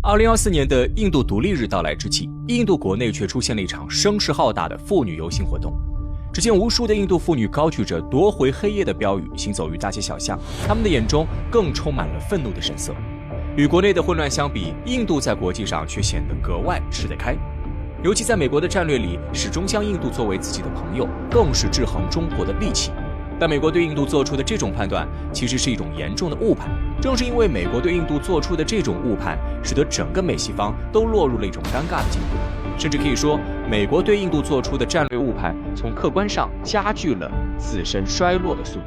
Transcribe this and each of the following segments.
2024年的印度独立日到来之际，印度国内却出现了一场声势浩大的妇女游行活动。只见无数的印度妇女高举着夺回黑夜的标语，行走于大街小巷，她们的眼中更充满了愤怒的神色。与国内的混乱相比，印度在国际上却显得格外吃得开。尤其在美国的战略里，始终将印度作为自己的朋友，更是制衡中国的利器。但美国对印度做出的这种判断，其实是一种严重的误判。正是因为美国对印度做出的这种误判，使得整个美西方都落入了一种尴尬的境地。甚至可以说，美国对印度做出的战略误判，从客观上加剧了自身衰落的速度。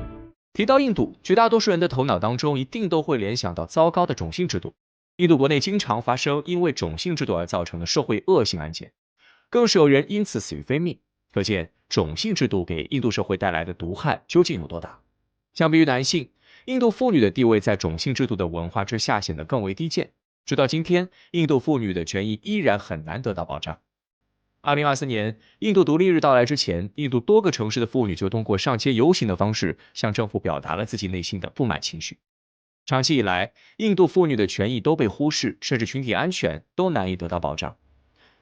提到印度，绝大多数人的头脑当中一定都会联想到糟糕的种姓制度。印度国内经常发生因为种姓制度而造成的社会恶性案件，更是有人因此死于非命。可见种姓制度给印度社会带来的毒害究竟有多大。相比于男性，印度妇女的地位在种姓制度的文化之下显得更为低贱。直到今天，印度妇女的权益依然很难得到保障。2024年，印度独立日到来之前，印度多个城市的妇女就通过上街游行的方式向政府表达了自己内心的不满情绪。长期以来，印度妇女的权益都被忽视，甚至群体安全都难以得到保障。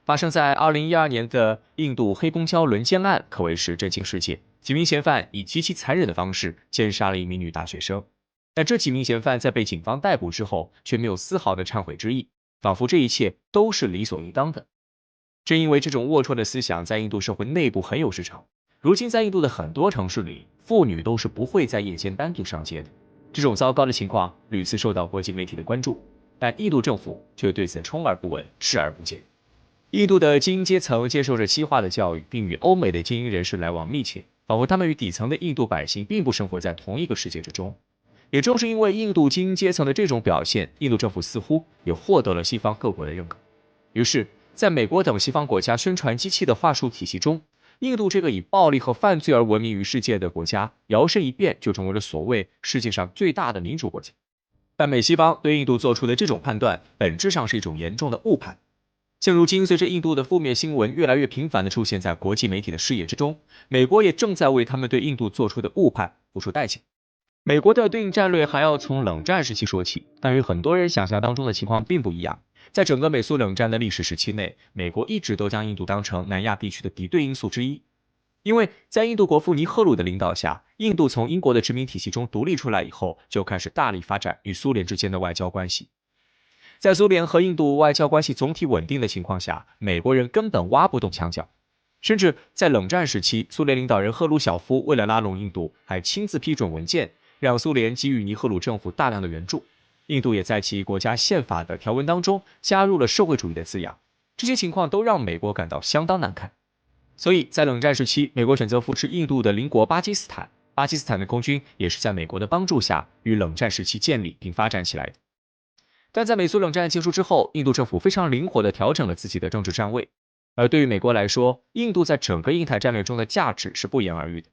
发生在2012年的印度黑公交轮奸案可谓是震惊世界，几名嫌犯以极其残忍的方式奸杀了一名女大学生。但这几名嫌犯在被警方逮捕之后，却没有丝毫的忏悔之意，仿佛这一切都是理所应当的。正因为这种龌龊的思想在印度社会内部很有市场，如今在印度的很多城市里，妇女都是不会在夜间单独上街的。这种糟糕的情况屡次受到国际媒体的关注，但印度政府却对此充耳不闻，视而不见。印度的精英阶层接受着西化的教育，并与欧美的精英人士来往密切，仿佛他们与底层的印度百姓并不生活在同一个世界之中。也正是因为印度精英阶层的这种表现，印度政府似乎也获得了西方各国的认可。于是，在美国等西方国家宣传机器的话术体系中，印度这个以暴力和犯罪而闻名于世界的国家，摇身一变就成为了所谓世界上最大的民主国家。但美西方对印度做出的这种判断，本质上是一种严重的误判。现如今，随着印度的负面新闻越来越频繁地出现在国际媒体的视野之中，美国也正在为他们对印度做出的误判付出代价。美国的对印战略还要从冷战时期说起，但与很多人想象当中的情况并不一样。在整个美苏冷战的历史时期内，美国一直都将印度当成南亚地区的敌对因素之一。因为在印度国父尼赫鲁的领导下，印度从英国的殖民体系中独立出来以后，就开始大力发展与苏联之间的外交关系。在苏联和印度外交关系总体稳定的情况下，美国人根本挖不动墙角。甚至在冷战时期，苏联领导人赫鲁晓夫为了拉拢印度，还亲自批准文件，让苏联给予尼赫鲁政府大量的援助。印度也在其国家宪法的条文当中加入了社会主义的字样。这些情况都让美国感到相当难堪。所以在冷战时期，美国选择扶持印度的邻国巴基斯坦，巴基斯坦的空军也是在美国的帮助下于冷战时期建立并发展起来的。但在美苏冷战结束之后，印度政府非常灵活地调整了自己的政治站位。而对于美国来说，印度在整个印太战略中的价值是不言而喻的。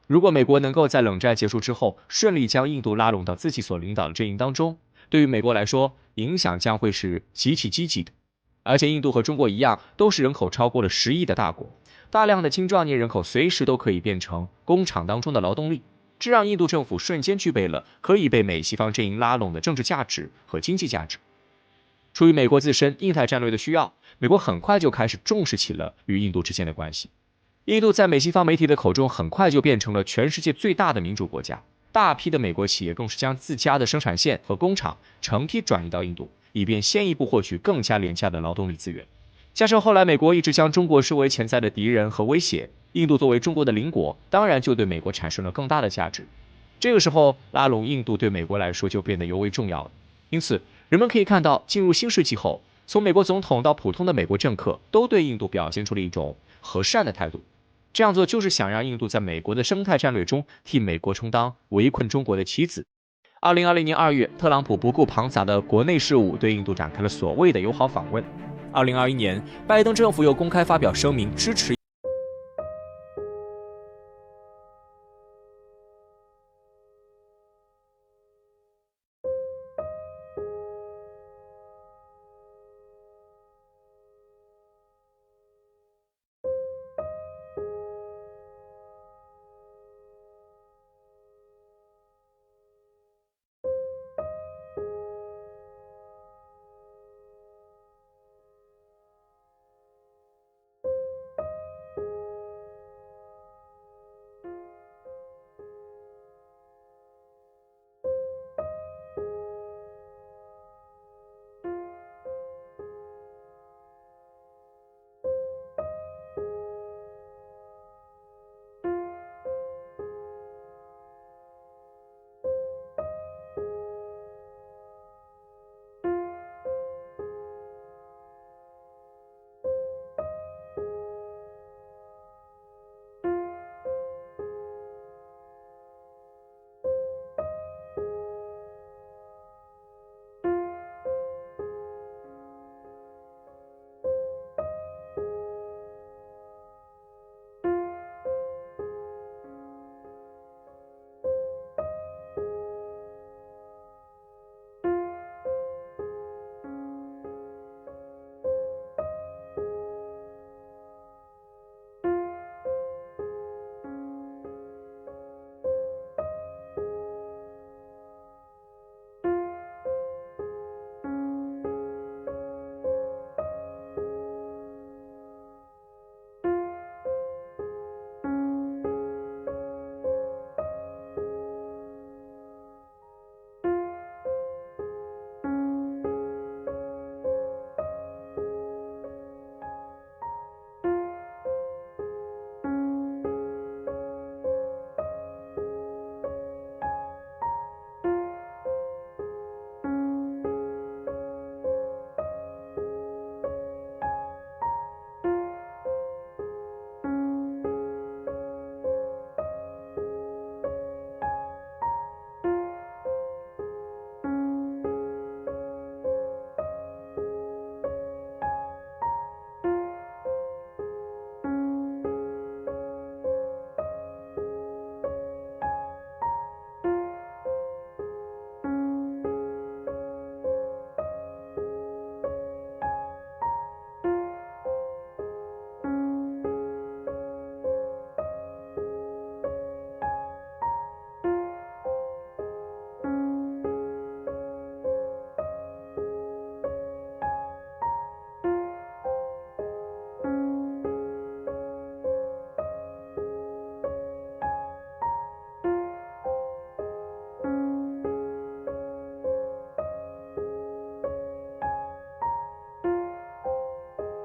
如果美国能够在冷战结束之后顺利将印度拉拢到自己所领导的阵营当中，对于美国来说，影响将会是极其积极的。而且印度和中国一样，都是人口超过了10亿的大国，大量的青壮年人口随时都可以变成工厂当中的劳动力。这让印度政府瞬间具备了可以被美西方阵营拉拢的政治价值和经济价值。出于美国自身印太战略的需要，美国很快就开始重视起了与印度之间的关系。印度在美西方媒体的口中很快就变成了全世界最大的民主国家，大批的美国企业更是将自家的生产线和工厂成批转移到印度，以便先一步获取更加廉价的劳动力资源。加上后来美国一直将中国视为潜在的敌人和威胁，印度作为中国的邻国，当然就对美国产生了更大的价值。这个时候，拉拢印度对美国来说就变得尤为重要了。因此，人们可以看到，进入新世纪后，从美国总统到普通的美国政客，都对印度表现出了一种和善的态度。这样做就是想让印度在美国的生态战略中替美国充当围困中国的棋子。2020年2月，特朗普不顾庞杂的国内事务，对印度展开了所谓的友好访问。2021年，拜登政府又公开发表声明支持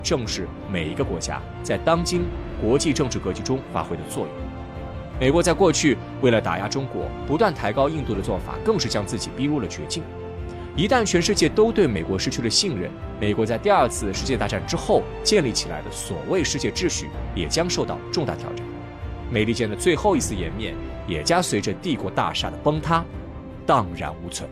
正是每一个国家在当今国际政治格局中发挥的作用。美国在过去为了打压中国，不断抬高印度的做法，更是将自己逼入了绝境。一旦全世界都对美国失去了信任，美国在第二次世界大战之后建立起来的所谓世界秩序也将受到重大挑战。美利坚的最后一丝颜面也将随着帝国大厦的崩塌荡然无存。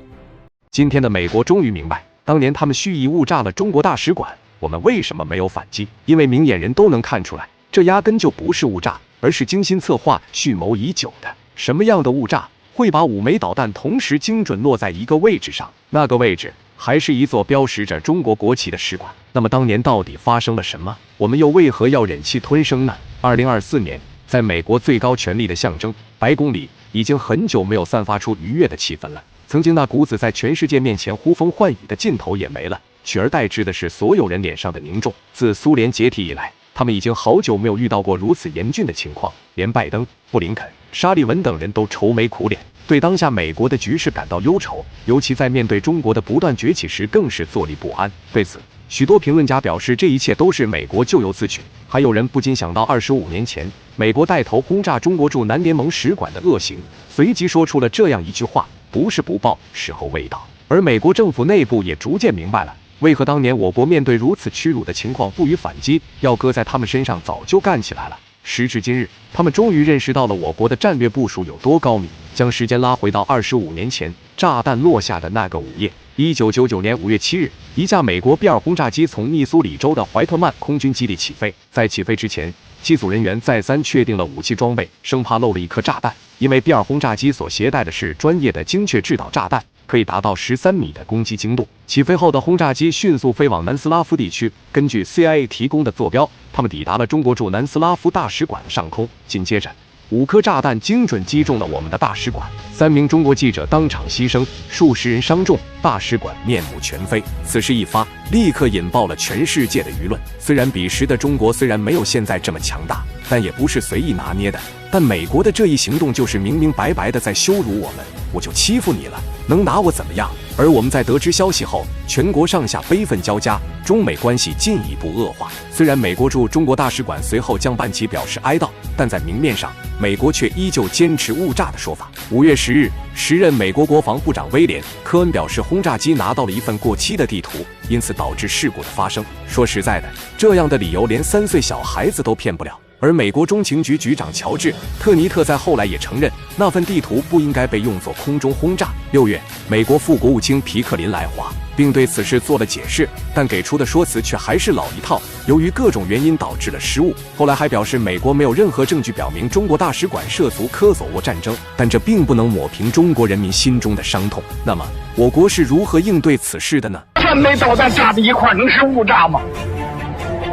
今天的美国终于明白，当年他们蓄意误炸了中国大使馆，我们为什么没有反击？因为明眼人都能看出来，这压根就不是误炸，而是精心策划、蓄谋已久的。什么样的误炸会把5枚导弹同时精准落在一个位置上？那个位置还是一座标识着中国国旗的使馆。那么当年到底发生了什么？我们又为何要忍气吞声呢？2024年，在美国最高权力的象征白宫里，已经很久没有散发出愉悦的气氛了。曾经那股子在全世界面前呼风唤雨的劲头也没了，取而代之的是所有人脸上的凝重。自苏联解体以来，他们已经好久没有遇到过如此严峻的情况，连拜登、布林肯、沙利文等人都愁眉苦脸，对当下美国的局势感到忧愁，尤其在面对中国的不断崛起时，更是坐立不安。对此，许多评论家表示，这一切都是美国咎由自取。还有人不禁想到25年前美国带头轰炸中国驻南联盟使馆的恶行，随即说出了这样一句话：不是不报，时候未到。而美国政府内部也逐渐明白了，为何当年我国面对如此屈辱的情况不予反击，要搁在他们身上早就干起来了。时至今日，他们终于认识到了我国的战略部署有多高明。将时间拉回到25年前，炸弹落下的那个午夜，1999年5月7日，一架美国 B-2轰炸机从密苏里州的怀特曼空军基地起飞。在起飞之前，机组人员再三确定了武器装备，生怕漏了一颗炸弹。因为 B-2轰炸机所携带的是专业的精确制导炸弹，可以达到13米的攻击精度。起飞后的轰炸机迅速飞往南斯拉夫地区，根据 CIA 提供的坐标，他们抵达了中国驻南斯拉夫大使馆的上空。紧接着，5颗炸弹精准击中了我们的大使馆，3名中国记者当场牺牲，数十人伤重，大使馆面目全非。此事一发，立刻引爆了全世界的舆论。虽然彼时的中国虽然没有现在这么强大，但也不是随意拿捏的。但美国的这一行动就是明明白白的在羞辱我们，我就欺负你了，能拿我怎么样？而我们在得知消息后，全国上下悲愤交加，中美关系进一步恶化。虽然美国驻中国大使馆随后将办起表示哀悼，但在明面上，美国却依旧坚持误炸的说法。5月10日，时任美国国防部长威廉·科恩表示，轰炸机拿到了一份过期的地图，因此导致事故的发生。说实在的，这样的理由连3岁小孩子都骗不了。而美国中情局局长乔治·特尼特在后来也承认，那份地图不应该被用作空中轰炸。6月，美国副国务卿皮克林来华，并对此事做了解释，但给出的说辞却还是老一套，由于各种原因导致了失误。后来还表示，美国没有任何证据表明中国大使馆涉足科索沃战争，但这并不能抹平中国人民心中的伤痛。那么，我国是如何应对此事的呢？3枚导弹炸在一块，能是误炸吗？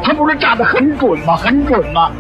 它不是炸得很准吗？很准吗？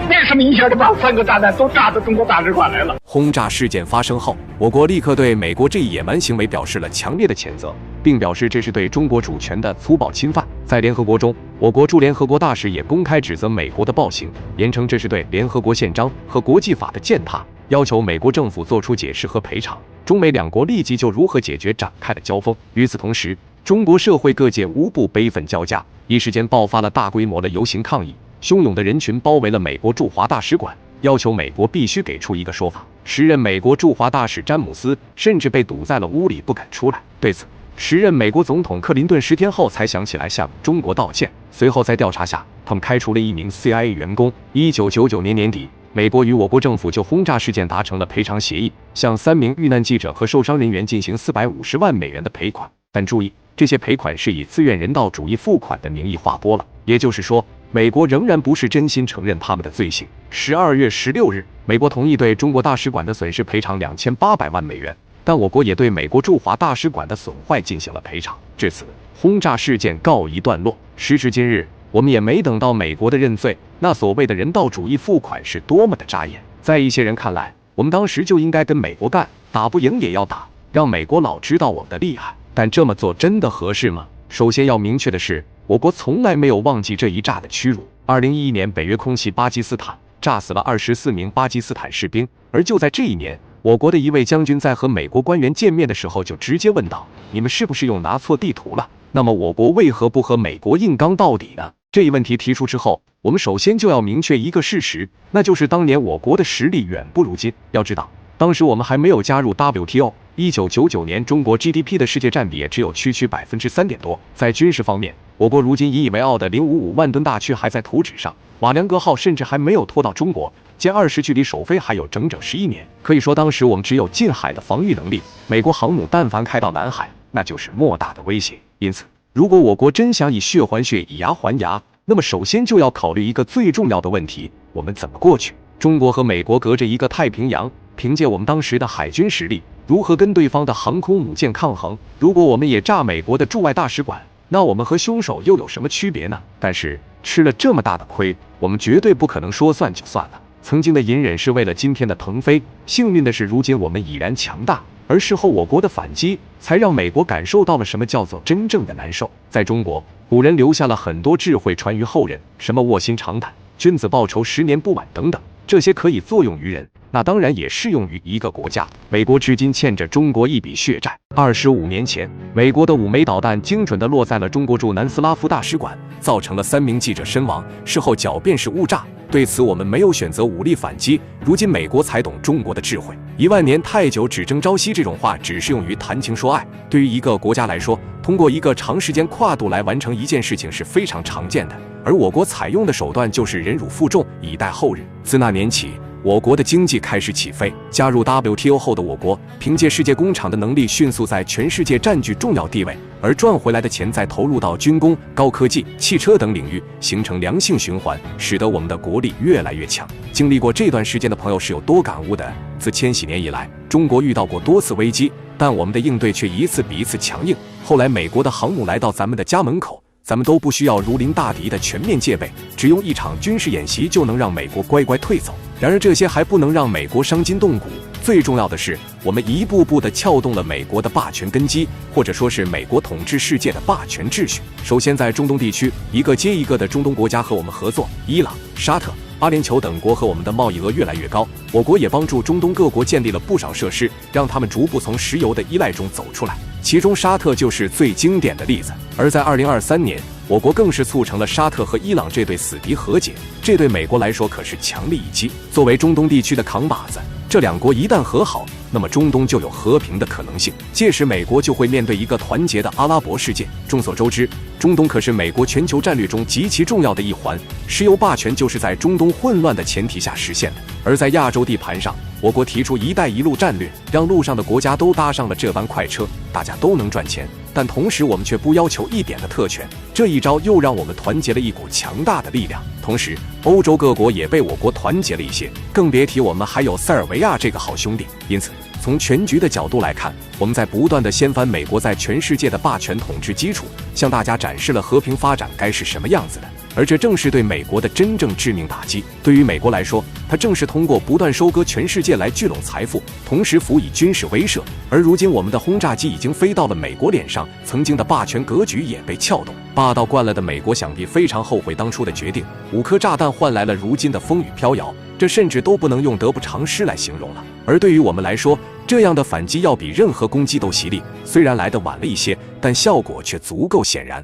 为什么一下就把3个炸弹都炸到中国大使馆来了？轰炸事件发生后，我国立刻对美国这一野蛮行为表示了强烈的谴责，并表示这是对中国主权的粗暴侵犯。在联合国中，我国驻联合国大使也公开指责美国的暴行，言称这是对联合国宪章和国际法的践踏，要求美国政府做出解释和赔偿。中美两国立即就如何解决展开了交锋。与此同时，中国社会各界无不悲愤交加，一时间爆发了大规模的游行抗议。汹涌的人群包围了美国驻华大使馆，要求美国必须给出一个说法。时任美国驻华大使詹姆斯甚至被堵在了屋里不敢出来。对此，时任美国总统克林顿10天后才想起来向中国道歉。随后在调查下，他们开除了1名 CIA 员工。1999年年底，美国与我国政府就轰炸事件达成了赔偿协议，向3名遇难记者和受伤人员进行450万美元的赔款。但注意，这些赔款是以自愿人道主义付款的名义划拨了，也就是说，美国仍然不是真心承认他们的罪行。12月16日，美国同意对中国大使馆的损失赔偿2800万美元，但我国也对美国驻华大使馆的损坏进行了赔偿。至此，轰炸事件告一段落。时至今日，我们也没等到美国的认罪，那所谓的人道主义付款是多么的扎眼。在一些人看来，我们当时就应该跟美国干，打不赢也要打，让美国佬知道我们的厉害。但这么做真的合适吗？首先要明确的是，我国从来没有忘记这一炸的屈辱。2011年，北约空袭巴基斯坦，炸死了24名巴基斯坦士兵，而就在这一年，我国的一位将军在和美国官员见面的时候就直接问道：“你们是不是又拿错地图了？那么我国为何不和美国硬刚到底呢？”这一问题提出之后，我们首先就要明确一个事实，那就是当年我国的实力远不如今。要知道，当时我们还没有加入 WTO，1999年中国 GDP 的世界占比也只有区3.多。在军事方面，我国如今引以为傲的055万吨大驱还在图纸上，瓦良格号甚至还没有拖到中国，歼20距离首飞还有整整11年。可以说，当时我们只有近海的防御能力，美国航母但凡开到南海，那就是莫大的威胁。因此，如果我国真想以血还血，以牙还牙，那么首先就要考虑一个最重要的问题：我们怎么过去？中国和美国隔着一个太平洋，凭借我们当时的海军实力，如何跟对方的航空母舰抗衡？如果我们也炸美国的驻外大使馆，那我们和凶手又有什么区别呢？但是吃了这么大的亏，我们绝对不可能说算就算了。曾经的隐忍是为了今天的腾飞，幸运的是，如今我们已然强大。而事后我国的反击，才让美国感受到了什么叫做真正的难受。在中国，古人留下了很多智慧传于后人，什么卧薪尝胆、君子报仇10年不晚等等，这些可以作用于人，那当然也适用于一个国家。美国至今欠着中国一笔血债。25年前，美国的5枚导弹精准地落在了中国驻南斯拉夫大使馆，造成了3名记者身亡，事后狡辩是误炸。对此，我们没有选择武力反击。如今美国才懂中国的智慧，1万年太久，只争朝夕这种话只适用于谈情说爱。对于一个国家来说，通过一个长时间跨度来完成一件事情是非常常见的，而我国采用的手段就是忍辱负重，以待后日。自那年起，我国的经济开始起飞。加入 WTO 后的我国，凭借世界工厂的能力，迅速在全世界占据重要地位，而赚回来的钱再投入到军工、高科技、汽车等领域，形成良性循环，使得我们的国力越来越强。经历过这段时间的朋友是有多感悟的？自千禧年以来，中国遇到过多次危机，但我们的应对却一次比一次强硬。后来美国的航母来到咱们的家门口，咱们都不需要如临大敌的全面戒备，只用一场军事演习就能让美国乖乖退走。然而这些还不能让美国伤筋动骨，最重要的是，我们一步步地撬动了美国的霸权根基，或者说是美国统治世界的霸权秩序。首先在中东地区，一个接一个的中东国家和我们合作，伊朗、沙特、阿联酋等国和我们的贸易额越来越高，我国也帮助中东各国建立了不少设施，让他们逐步从石油的依赖中走出来。其中沙特就是最经典的例子。而在2023年，我国更是促成了沙特和伊朗这对死敌和解，这对美国来说可是强力一击。作为中东地区的扛把子，这两国一旦和好，那么中东就有和平的可能性，届时美国就会面对一个团结的阿拉伯世界。众所周知，中东可是美国全球战略中极其重要的一环，石油霸权就是在中东混乱的前提下实现的。而在亚洲地盘上，我国提出一带一路战略，让路上的国家都搭上了这班快车，大家都能赚钱，但同时我们却不要求一点的特权，这一招又让我们团结了一股强大的力量。同时，欧洲各国也被我国团结了一些，更别提我们还有塞尔维亚这个好兄弟。因此，从全局的角度来看，我们在不断地掀翻美国在全世界的霸权统治基础，向大家展示了和平发展该是什么样子的。而这正是对美国的真正致命打击。对于美国来说，它正是通过不断收割全世界来聚拢财富，同时辅以军事威慑。而如今我们的轰炸机已经飞到了美国脸上，曾经的霸权格局也被撬动。霸道惯了的美国想必非常后悔当初的决定，5颗炸弹换来了如今的风雨飘摇，这甚至都不能用得不偿失来形容了。而对于我们来说，这样的反击要比任何攻击都犀利，虽然来得晚了一些，但效果却足够显然。